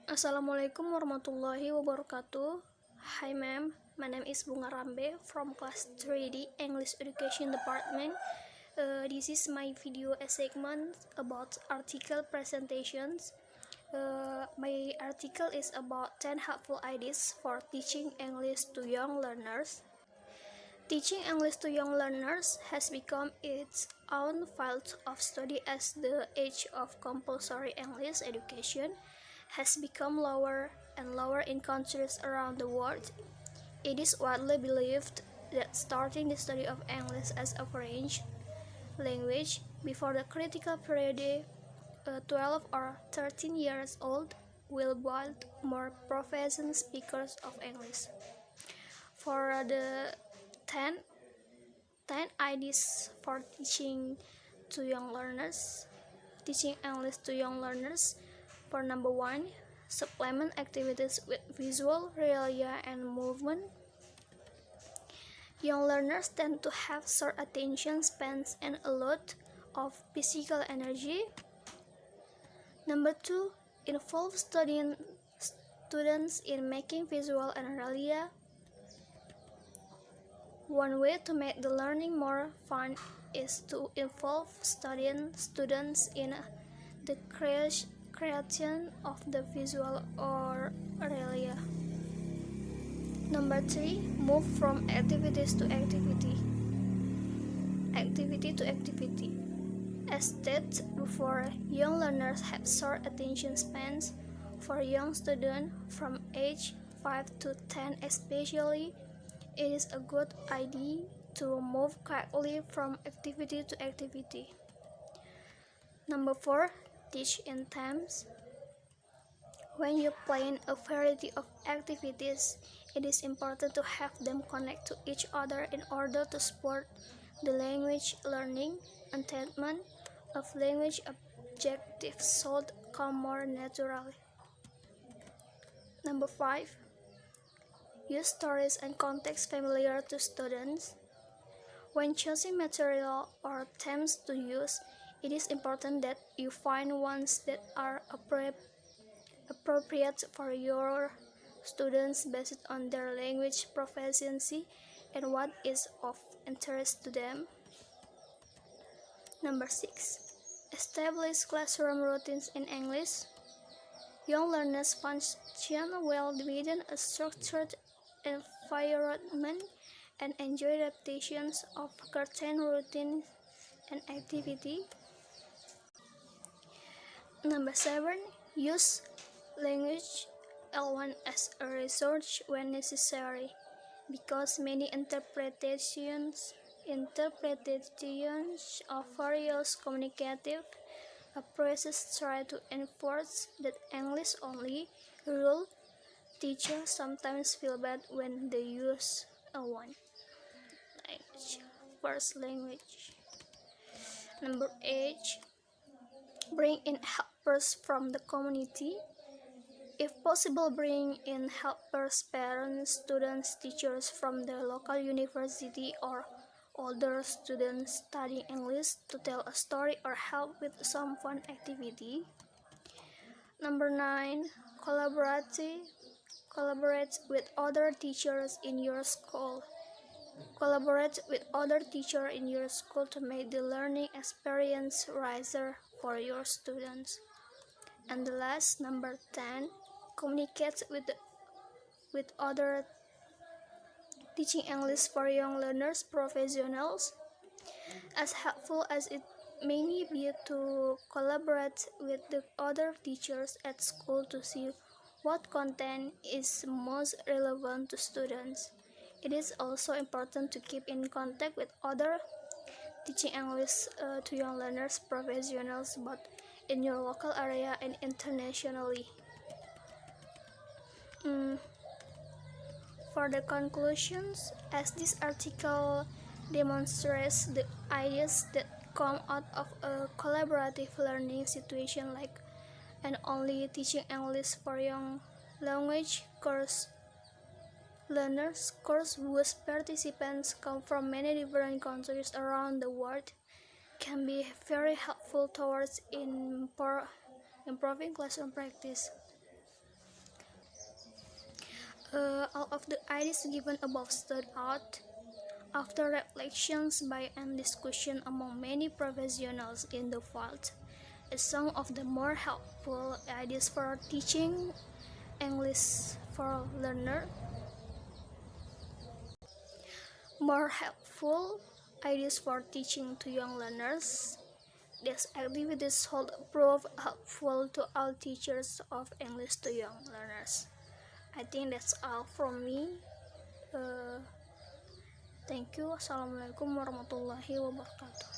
Assalamualaikum warahmatullahi wabarakatuh. Hi ma'am, my name is Bunga Rambe from class 3D English Education Department. This is my video segment about article presentations. My article is about 10 helpful ideas for teaching English to young learners. Teaching English to young learners has become its own field of study as the age of compulsory English education has become lower and lower in countries around the world. It is widely believed that starting the study of English as a foreign language before the critical period, 12 or 13 years old, will build more proficient speakers of English. For the 10 ideas for teaching English to young learners. For number 1, supplement activities with visual, realia, and movement. Young learners tend to have short attention spans and a lot of physical energy. Number 2, involve students in making visual and realia. One way to make the learning more fun is to involve students in the creation of the visual or realia. Number 3, move from activities to activity. Activity to activity. As stated before, young learners have short attention spans. For young students from age 5 to 10 especially, it is a good idea to move quickly from activity to activity. Number 4, teach in teams. When you plan a variety of activities, it is important to have them connect to each other in order to support the language learning. Attainment of language objectives should come more naturally. Number 5, use stories and context familiar to students. When choosing material or themes to use, it is important that you find ones that are appropriate for your students based on their language proficiency and what is of interest to them. Number 6, establish classroom routines in English. Young learners function well within a structured environment and enjoy repetitions of certain routines and activity. Number 7, use language L1 as a resource when necessary, because many interpretations of various communicative approaches try to enforce that English only rule. Teachers sometimes feel bad when they use L1 language, first language. Number 8, bring in helpers from the community. If possible, bring in helpers, parents, students, teachers from the local university or older students studying English to tell a story or help with some fun activity. Number 9, collaborate with other teachers in your school. Collaborate with other teachers in your school to make the learning experience richer for your students. And the last, number 10, communicate with other teaching English for young learners professionals. As helpful as it may be to collaborate with the other teachers at school to see what content is most relevant to students, it is also important to keep in contact with other teaching English to young learners professionals both in your local area and internationally. For the conclusions, as this article demonstrates the ideas that come out of a collaborative learning situation like an only teaching English for young language course learners course whose participants come from many different countries around the world can be very helpful towards improving classroom practice. All of the ideas given above stood out after reflections by and discussion among many professionals in the field. Some of the more helpful ideas for teaching English for learners, more helpful ideas for teaching to young learners. These activities should prove helpful to all teachers of English to young learners. I think that's all from me. Thank you. Assalamualaikum warahmatullahi wabarakatuh.